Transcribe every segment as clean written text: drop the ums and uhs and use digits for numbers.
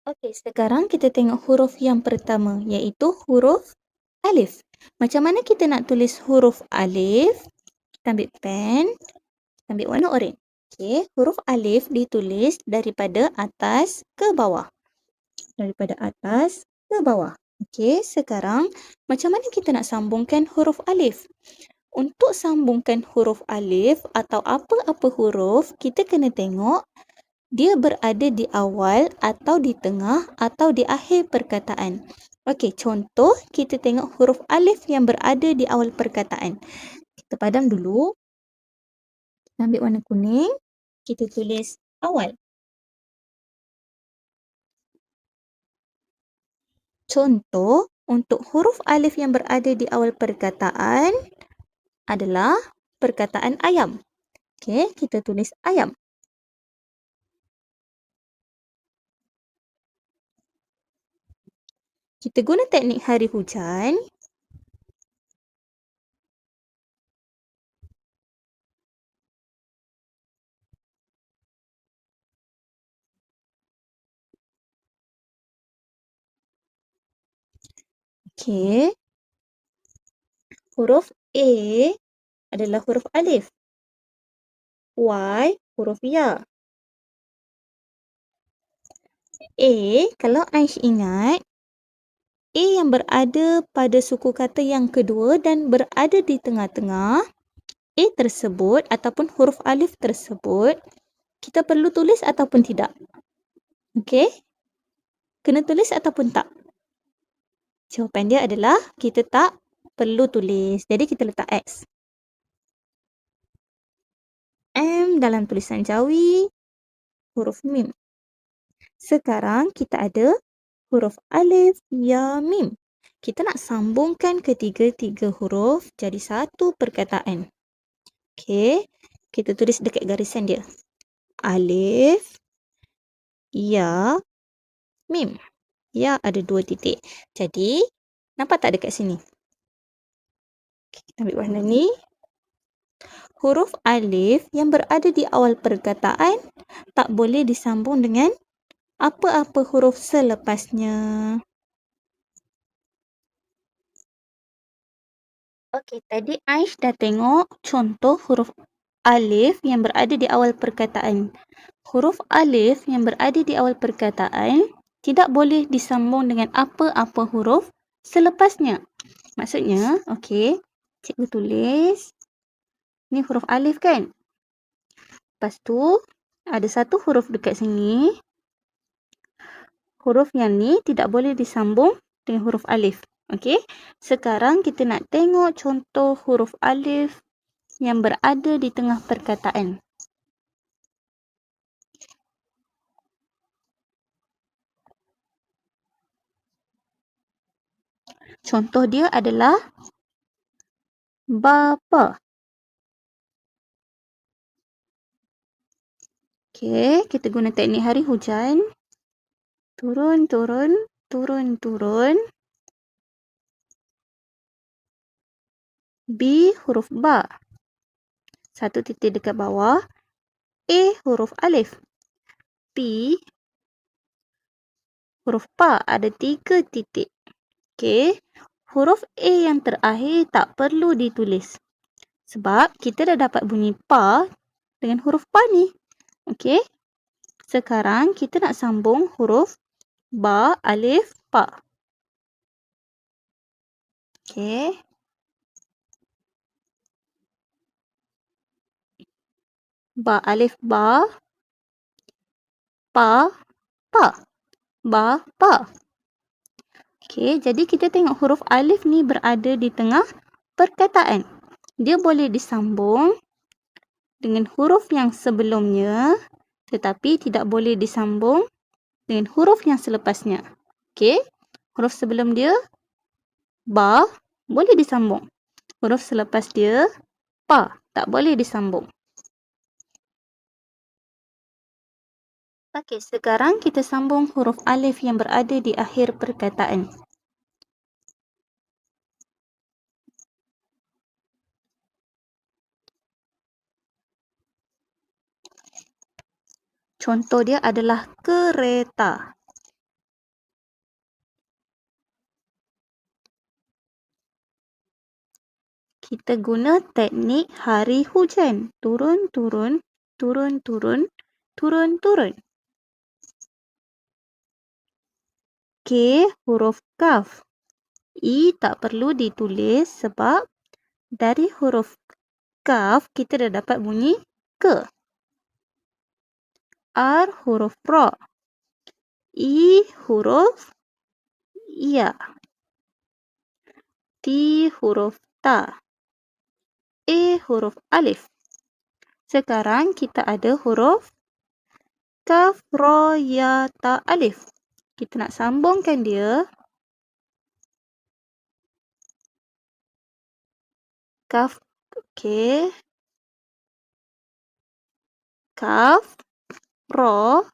Okey, sekarang kita tengok huruf yang pertama, iaitu huruf alif. Macam mana kita nak tulis huruf alif? Kita ambil pen, kita ambil warna oranye. Okey, huruf alif ditulis daripada atas ke bawah. Daripada atas ke bawah. Okey, sekarang macam mana kita nak sambungkan huruf alif? Untuk sambungkan huruf alif atau apa-apa huruf, kita kena tengok dia berada di awal atau di tengah atau di akhir perkataan. Okey, contoh kita tengok huruf alif yang berada di awal perkataan. Kita padam dulu. Kita ambil warna kuning. Kita tulis awal. Contoh untuk huruf alif yang berada di awal perkataan adalah perkataan ayam. Okey, kita tulis ayam. Kita guna teknik hari hujan. Okey. Huruf A adalah huruf alif. Y huruf ya. A, kalau Aish ingat, A yang berada pada suku kata yang kedua dan berada di tengah-tengah, A tersebut ataupun huruf alif tersebut, kita perlu tulis ataupun tidak? Okey? Kena tulis ataupun tak? Jawapan dia adalah kita tak perlu tulis. Jadi kita letak X. M dalam tulisan Jawi, huruf mim. Sekarang kita ada huruf alif, ya, mim. Kita nak sambungkan ketiga-tiga huruf jadi satu perkataan. Okey, kita tulis dekat garisan dia. Alif, ya, mim. Ya ada 2 titik. Jadi, nampak tak dekat sini? Okay, kita ambil warna ni. Huruf alif yang berada di awal perkataan tak boleh disambung dengan apa-apa huruf selepasnya. Okey, tadi Aish dah tengok contoh huruf alif yang berada di awal perkataan. Huruf alif yang berada di awal perkataan tidak boleh disambung dengan apa-apa huruf selepasnya. Maksudnya, okey, cikgu tulis. Ni huruf alif kan? Lepas tu, ada satu huruf dekat sini. Huruf yang ni tidak boleh disambung dengan huruf alif. Okey, sekarang kita nak tengok contoh huruf alif yang berada di tengah perkataan. Contoh dia adalah bapa. Okey, kita guna teknik hari hujan. Turun, turun, turun, turun. B huruf ba. Satu titik dekat bawah. A huruf alif. P huruf pa ada 3 titik. Okey, huruf A yang terakhir tak perlu ditulis. Sebab kita dah dapat bunyi pa dengan huruf pa ni. Okey, sekarang kita nak sambung huruf ba, alif, pa. Okey. Ba, alif, ba. Pa, pa. Ba, pa. Okey, jadi kita tengok huruf alif ni berada di tengah perkataan. Dia boleh disambung dengan huruf yang sebelumnya tetapi tidak boleh disambung dengan huruf yang selepasnya. Okey, huruf sebelum dia ba boleh disambung. Huruf selepas dia pa tak boleh disambung. Okey, sekarang kita sambung huruf alif yang berada di akhir perkataan. Contoh dia adalah kereta. Kita guna teknik hari hujan. Turun, turun, turun, turun, turun, turun. K, huruf kaf. I tak perlu ditulis sebab dari huruf kaf kita dah dapat bunyi ke. R, huruf ra. I, huruf ya. T, huruf ta. A, huruf alif. Sekarang kita ada huruf kaf, ra, ya, ta, alif. Kita nak sambungkan dia. Kaf, okey. Kaf, ra,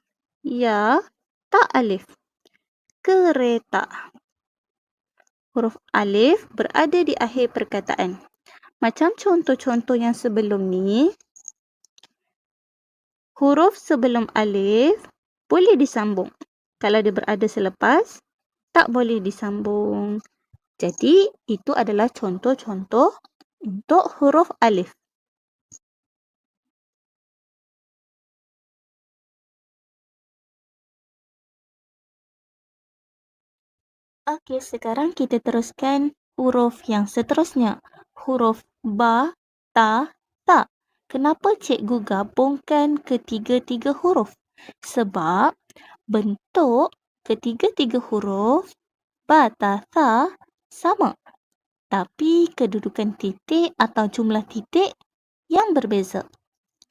ya, ta, alif. Kereta. Huruf alif berada di akhir perkataan. Macam contoh-contoh yang sebelum ni, huruf sebelum alif boleh disambung. Kalau dia berada selepas, tak boleh disambung. Jadi, itu adalah contoh-contoh untuk huruf alif. Okey, sekarang kita teruskan huruf yang seterusnya. Huruf ba, ta, ta. Kenapa cikgu gabungkan ketiga-tiga huruf? Sebab bentuk ketiga-tiga huruf ba, ta, ta sama. Tapi kedudukan titik atau jumlah titik yang berbeza.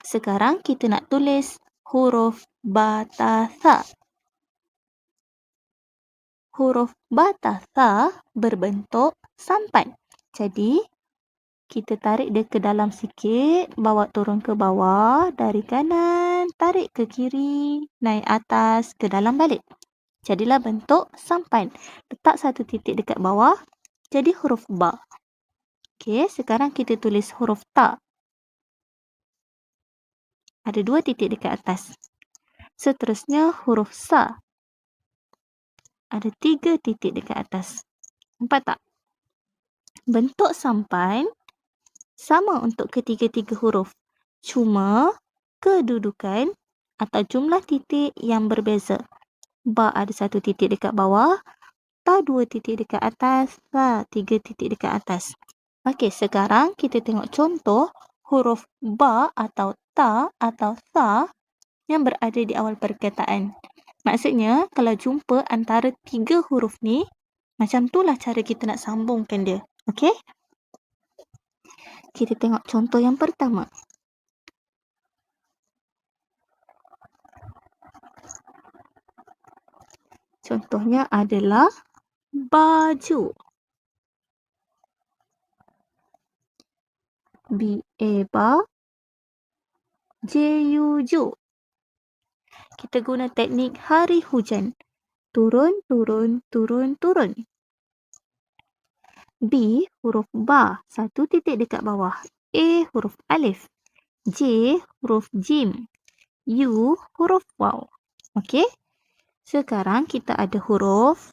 Sekarang kita nak tulis huruf ba, ta, ta. Huruf ba, ta, ta berbentuk sampan. Jadi, kita tarik dia ke dalam sikit, bawa turun ke bawah, dari kanan, tarik ke kiri, naik atas, ke dalam balik. Jadilah bentuk sampan. Letak satu titik dekat bawah, jadi huruf ba. Okey, sekarang kita tulis huruf ta. Ada 2 titik dekat atas. Seterusnya huruf sa. Ada 3 titik dekat atas. Nampak tak? Bentuk sampan sama untuk ketiga-tiga huruf. Cuma kedudukan atau jumlah titik yang berbeza. Ba ada 1 titik dekat bawah, ta 2 titik dekat atas, sa 3 titik dekat atas. Okey, sekarang kita tengok contoh huruf ba atau ta atau sa yang berada di awal perkataan. Maksudnya, kalau jumpa antara 3 huruf ni, macam itulah cara kita nak sambungkan dia. Okey? Kita tengok contoh yang pertama. Contohnya adalah baju. B-A-Ba, J-U-Ju. Kita guna teknik hari hujan. Turun, turun, turun, turun. B, huruf ba, 1 titik dekat bawah. A, huruf alif. J, huruf jim. U, huruf waw. Okey? Sekarang kita ada huruf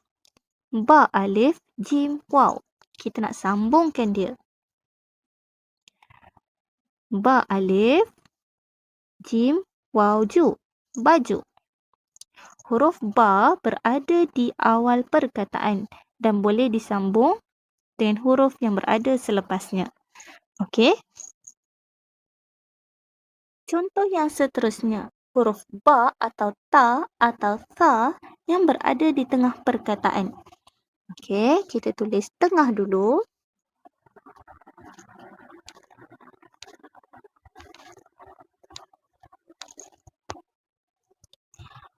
ba, alif, jim, waw. Kita nak sambungkan dia. Ba, alif, jim, waw, ju. Baju. Huruf ba berada di awal perkataan dan boleh disambung dengan huruf yang berada selepasnya. Okey? Contoh yang seterusnya. Huruf ba atau ta atau sa yang berada di tengah perkataan. Okey, kita tulis tengah dulu.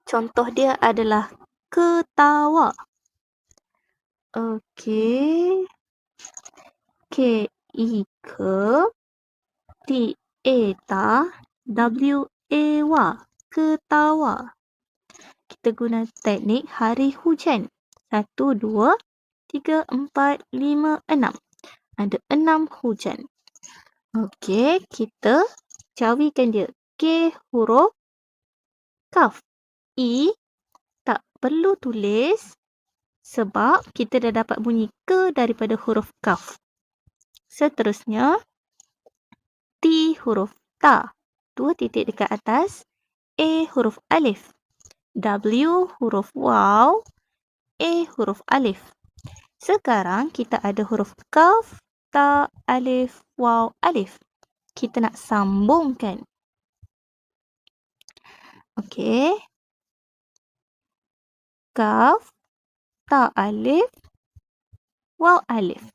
Contoh dia adalah ketawa. Okey. K-I-K T-A-Ta W-A-Wa. Ketawa. Kita guna teknik hari hujan. 1, 2, 3, 4, 5, 6. Ada 6 hujan. Okey, kita cawikan dia. K, huruf kaf. I tak perlu tulis sebab kita dah dapat bunyi ke daripada huruf kaf. Seterusnya, T huruf ta. 2 titik dekat atas. A huruf alif. W huruf waw. A huruf alif. Sekarang kita ada huruf kaf, ta, alif, waw, alif. Kita nak sambungkan. Okey. Kaf, ta, alif, waw, alif.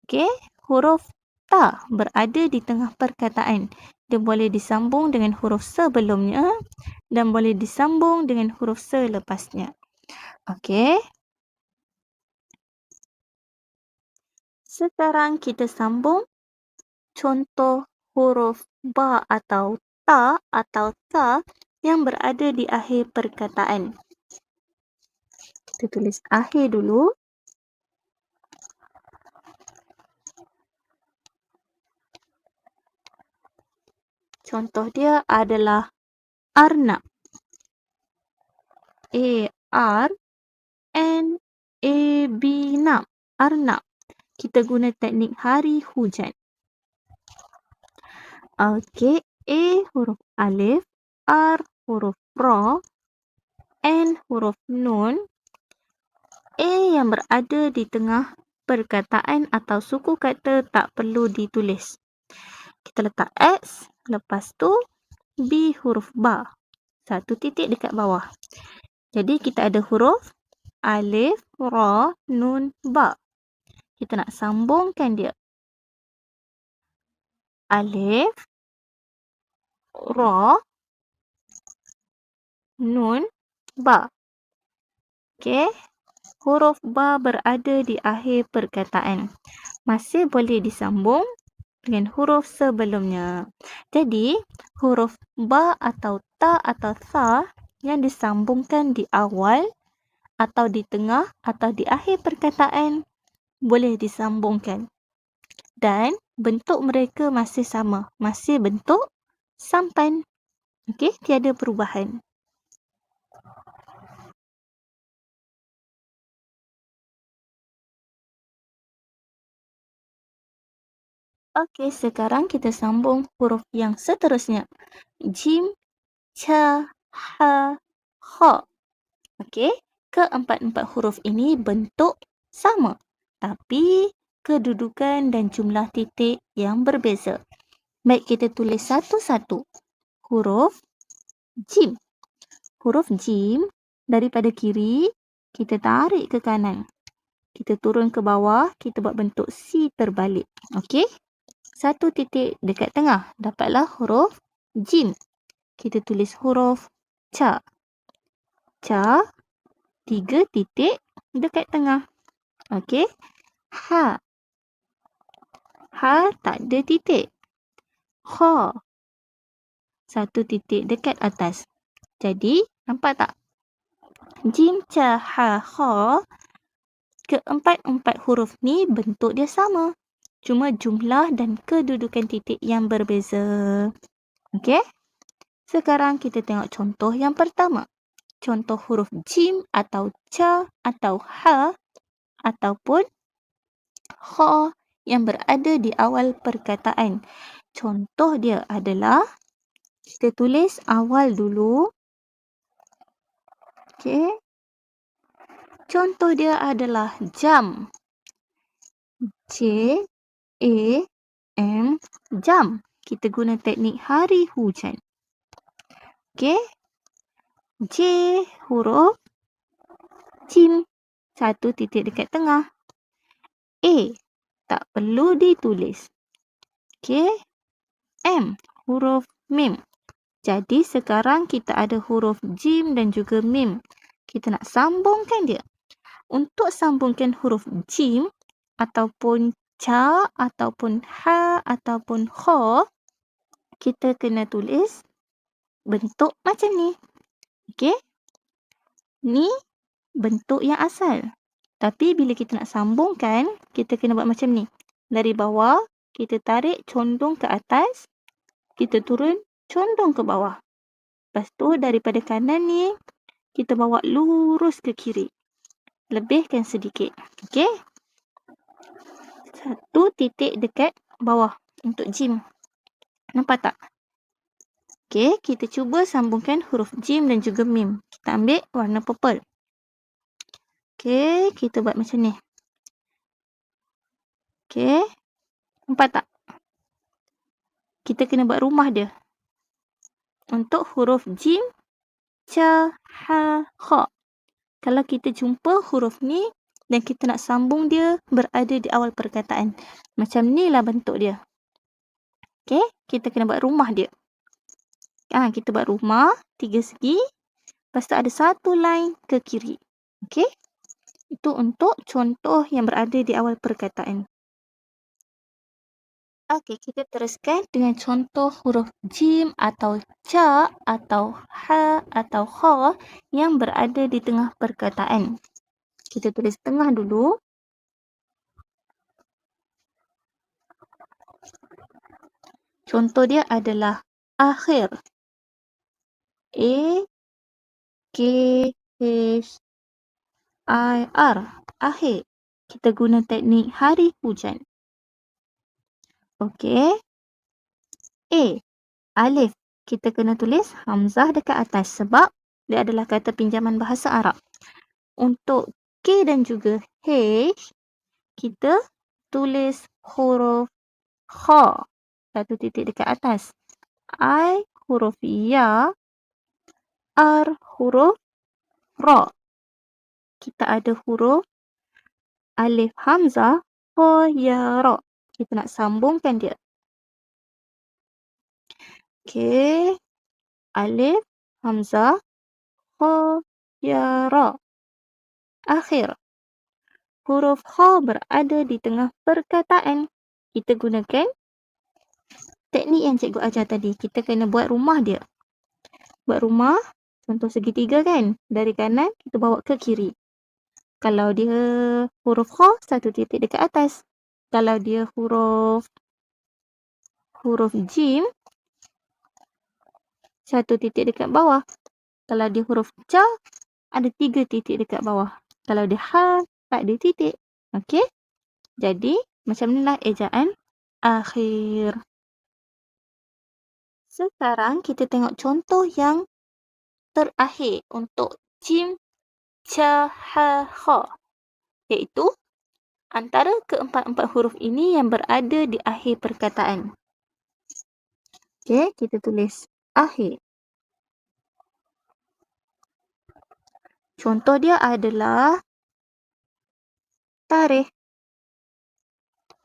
Okey. Huruf ta berada di tengah perkataan. Dia boleh disambung dengan huruf sebelumnya dan boleh disambung dengan huruf selepasnya. Okey. Sekarang kita sambung contoh huruf ba atau ta yang berada di akhir perkataan. Kita tulis akhir dulu. Contoh dia adalah arnab. A-R-N-A-B, arnab. Kita guna teknik hari hujan. Okey, A huruf alif, R huruf ra, N huruf nun. A yang berada di tengah perkataan atau suku kata tak perlu ditulis. Kita letak X, lepas tu B huruf ba. 1 titik dekat bawah. Jadi kita ada huruf alif, ra, nun, ba. Kita nak sambungkan dia. Alif, ra, nun, ba. Okey. Huruf ba berada di akhir perkataan. Masih boleh disambung dengan huruf sebelumnya. Jadi, huruf ba atau ta atau tha yang disambungkan di awal atau di tengah atau di akhir perkataan boleh disambungkan. Dan bentuk mereka masih sama. Masih bentuk sampan. Okey, tiada perubahan. Okey, sekarang kita sambung huruf yang seterusnya. Jim, cha, ha, kha. Okey, keempat-empat huruf ini bentuk sama. Tapi kedudukan dan jumlah titik yang berbeza. Baik, kita tulis satu-satu. Huruf jim. Huruf jim daripada kiri, kita tarik ke kanan. Kita turun ke bawah, kita buat bentuk C terbalik. Okey? 1 titik dekat tengah. Dapatlah huruf jim. Kita tulis huruf cha. Cha, 3 titik dekat tengah. Okey. Ha. Ha tak ada titik. Kha. 1 titik dekat atas. Jadi, nampak tak? Jim, cha, ha, kha. Keempat-empat huruf ni bentuk dia sama. Cuma jumlah dan kedudukan titik yang berbeza. Okey? Sekarang kita tengok contoh yang pertama. Contoh huruf jim atau cha atau ha ataupun kha yang berada di awal perkataan. Contoh dia adalah, kita tulis awal dulu. Okey. Contoh dia adalah jam. J-A-M, jam. Kita guna teknik hari hujan. Okey. J huruf jim. 1 titik dekat tengah. A tak perlu ditulis. Okey. M huruf mim. Jadi sekarang kita ada huruf jim dan juga mim. Kita nak sambungkan dia. Untuk sambungkan huruf jim ataupun cha ataupun ha ataupun kha, kita kena tulis bentuk macam ni. Okey? Ni bentuk yang asal. Tapi bila kita nak sambungkan, kita kena buat macam ni. Dari bawah, kita tarik condong ke atas. Kita turun condong ke bawah. Lepas tu daripada kanan ni, kita bawa lurus ke kiri. Lebihkan sedikit. Okey? Satu titik dekat bawah untuk jim. Nampak tak? Okey, kita cuba sambungkan huruf jim dan juga mim. Kita ambil warna purple. Okey, kita buat macam ni. Okey, nampak tak? Kita kena buat rumah dia. Untuk huruf jim, ca, ha, kha. Kalau kita jumpa huruf ni dan kita nak sambung dia berada di awal perkataan. Macam ni lah bentuk dia. Okey, kita kena buat rumah dia. Kita buat rumah 3 segi. Lepas tu ada satu line ke kiri. Okey. Itu untuk contoh yang berada di awal perkataan. Okey, kita teruskan dengan contoh huruf jim atau ca atau ha atau kha yang berada di tengah perkataan. Kita tulis tengah dulu. Contoh dia adalah akhir. A K H I R. Akhir. Kita guna teknik hari hujan. Okey. A. Alif. Kita kena tulis hamzah dekat atas sebab dia adalah kata pinjaman bahasa Arab. Untuk K dan juga H, kita tulis huruf kha. Satu titik dekat atas. I huruf ya. R huruf ra. Kita ada huruf alif hamzah, kha, ya, ra. Kita nak sambungkan dia. Okey. Alif, hamzah, kha, ya, ra. Akhir. Huruf kha berada di tengah perkataan. Kita gunakan teknik yang cikgu ajar tadi. Kita kena buat rumah dia. Buat rumah, contoh segitiga kan. Dari kanan, kita bawa ke kiri. Kalau dia huruf kha, satu titik dekat atas. Kalau dia huruf jim, satu titik dekat bawah. Kalau dia huruf ca, ada 3 titik dekat bawah. Kalau dia ha, tak ada titik. Okey? Jadi, macam inilah ejaan akhir. Sekarang kita tengok contoh yang terakhir untuk jim, ca, ha, kha. Iaitu antara keempat-empat huruf ini yang berada di akhir perkataan. Okey, kita tulis akhir. Contoh dia adalah tarikh.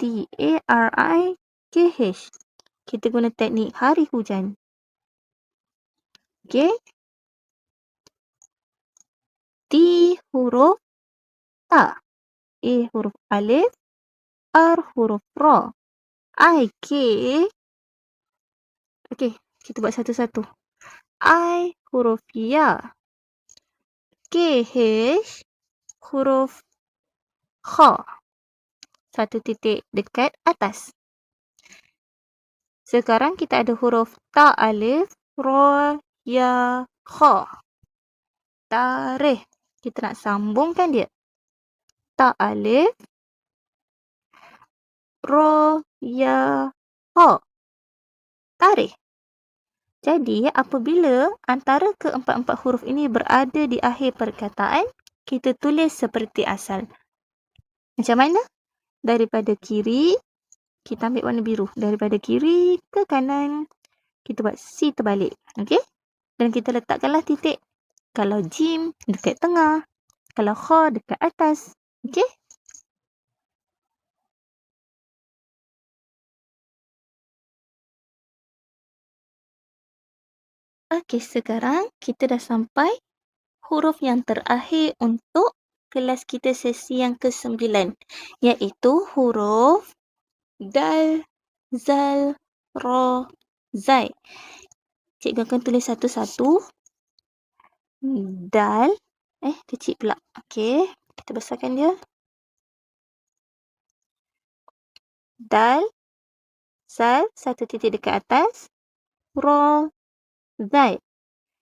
T-A-R-I-K-H. Kita guna teknik hari hujan. Okey. T huruf ta. A huruf alif. R huruf ra. I-K. Okey, kita buat satu-satu. I huruf ya. K-H huruf kha. Satu titik dekat atas. Sekarang kita ada huruf ta alif, ra, ya, kha. Tarikh. Kita nak sambungkan dia. Ta alif, ra, ya, kha. Tarikh. Jadi, apabila antara keempat-empat huruf ini berada di akhir perkataan, kita tulis seperti asal. Macam mana? Daripada kiri, kita ambil warna biru. Daripada kiri ke kanan, kita buat C terbalik. Okey? Dan kita letakkanlah titik. Kalau jim, dekat tengah. Kalau kha, dekat atas. Okey? Okey, sekarang kita dah sampai huruf yang terakhir untuk kelas kita sesi yang ke-9, iaitu huruf dal, zal, ra, zai. Cikgu akan tulis satu-satu. Dal. Kecil pula. Okey, kita besarkan dia. Dal, zal, satu titik dekat atas. Ra, zai.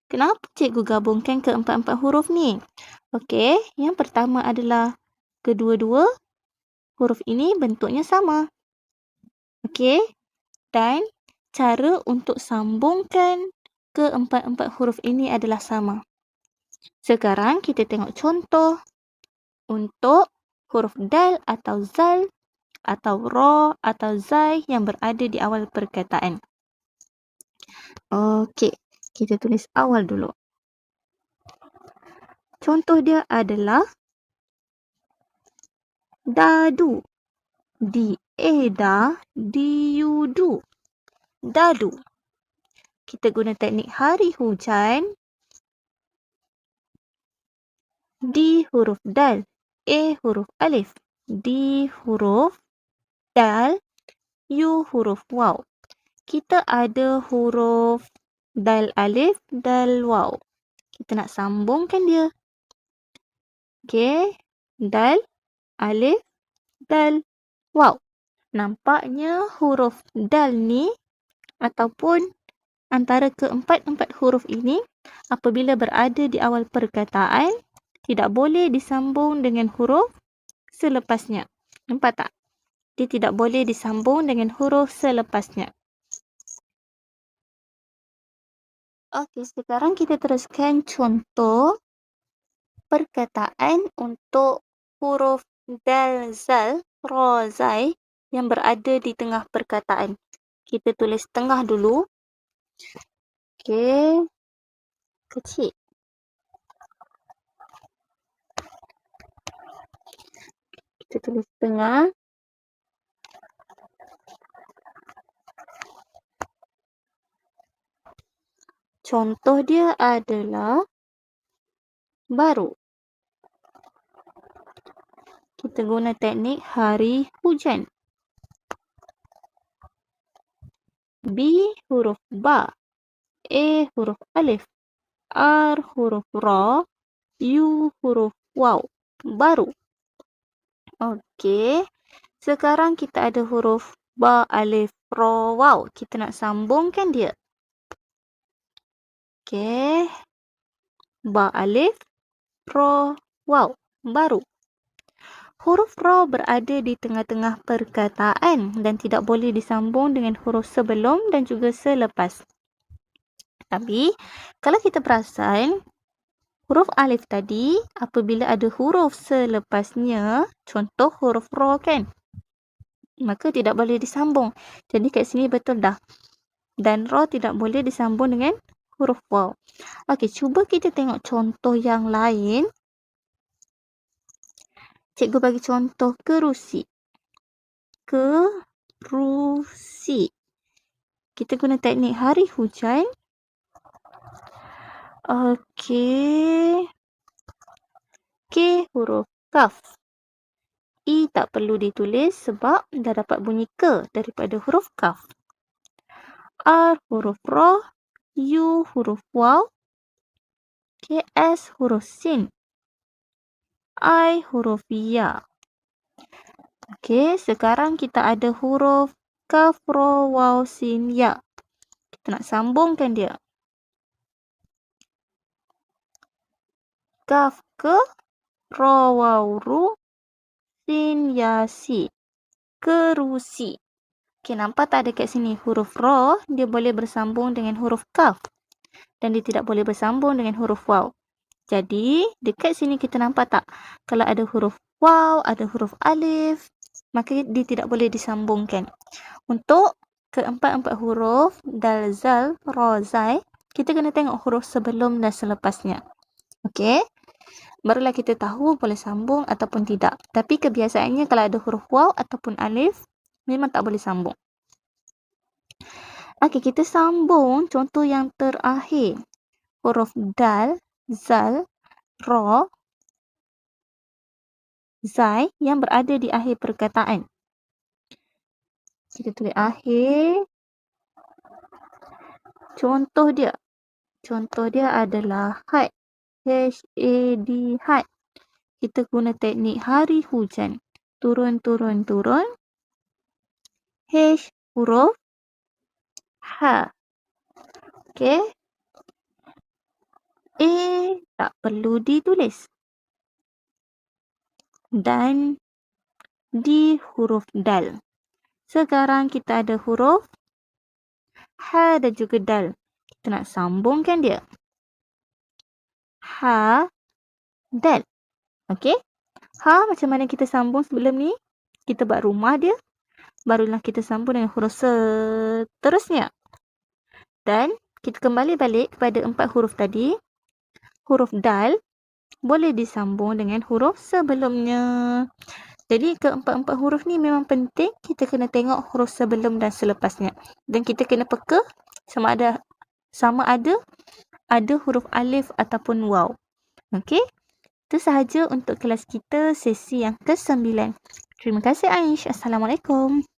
Kenapa cikgu gabungkan keempat-empat huruf ni? Okey, yang pertama adalah kedua-dua huruf ini bentuknya sama. Okey? Dan cara untuk sambungkan keempat-empat huruf ini adalah sama. Sekarang kita tengok contoh untuk huruf dal atau zal atau ra atau zai yang berada di awal perkataan. Okey, kita tulis awal dulu. Contoh dia adalah dadu. Dieda, diudu. Dadu. Kita guna teknik hari hujan. Di huruf dal. E huruf alif. Di huruf dal. U huruf waw. Kita ada huruf dal alif, dal waw. Kita nak sambungkan dia. Okey. Dal, alif, dal, waw. Nampaknya huruf dal ni ataupun antara keempat-empat huruf ini apabila berada di awal perkataan tidak boleh disambung dengan huruf selepasnya. Nampak tak? Dia tidak boleh disambung dengan huruf selepasnya. Okey, sekarang kita teruskan contoh perkataan untuk huruf dal, zal, ra, zai yang berada di tengah perkataan. Kita tulis tengah dulu. Okey. Kecil. Kita tulis tengah. Contoh dia adalah baru. Kita guna teknik hari hujan. B huruf ba. E huruf alif. R huruf ra. U huruf waw. Baru. Okey. Sekarang kita ada huruf ba, alif, ra, waw. Kita nak sambungkan dia. Okey. Ba, alif, ra, waw. Baru. Huruf ra berada di tengah-tengah perkataan dan tidak boleh disambung dengan huruf sebelum dan juga selepas. Tapi, kalau kita perasan, huruf alif tadi apabila ada huruf selepasnya, contoh huruf ra kan, maka tidak boleh disambung. Jadi kat sini betul dah. Dan ra tidak boleh disambung dengan huruf waw. Okey, cuba kita tengok contoh yang lain. Cikgu bagi contoh kerusi. Kerusi. Kita guna teknik hari hujan. Okey. K huruf kaf. I tak perlu ditulis sebab dah dapat bunyi ke daripada huruf kaf. R huruf ra. U huruf waw. S huruf sin. I huruf ya. Okey, sekarang kita ada huruf kaf, ra, waw, sin, ya. Kita nak sambungkan dia. Kaf ke, ra, waw, ru, sin, ya, si. Kerusi. Okey, nampak tak ada kat sini huruf ra, dia boleh bersambung dengan huruf kaf. Dan dia tidak boleh bersambung dengan huruf waw. Jadi, dekat sini kita nampak tak? Kalau ada huruf waw, ada huruf alif, maka dia tidak boleh disambungkan. Untuk keempat-empat huruf dal, zal, ra, zai, kita kena tengok huruf sebelum dan selepasnya. Okey? Barulah kita tahu boleh sambung ataupun tidak. Tapi kebiasaannya kalau ada huruf waw ataupun alif, memang tak boleh sambung. Okey, kita sambung contoh yang terakhir. Huruf dal, zal, ra, zai yang berada di akhir perkataan. Kita tulis akhir. Contoh dia. Contoh dia adalah had. H-A-D, had. Kita guna teknik hari hujan. Turun, turun, turun. H huruf ha. Okey. A tak perlu ditulis. Dan di huruf dal. Sekarang kita ada huruf ha dan juga dal. Kita nak sambungkan dia. Ha, dal. Okey? Ha macam mana kita sambung sebelum ni? Kita buat rumah dia. Barulah kita sambung dengan huruf seterusnya. Dan kita kembali balik kepada 4 huruf tadi. Huruf dal boleh disambung dengan huruf sebelumnya. Jadi keempat-empat huruf ni memang penting. Kita kena tengok huruf sebelum dan selepasnya. Dan kita kena peka sama ada huruf alif ataupun waw. Okey? Itu sahaja untuk kelas kita sesi yang ke-9. Terima kasih Aish. Assalamualaikum.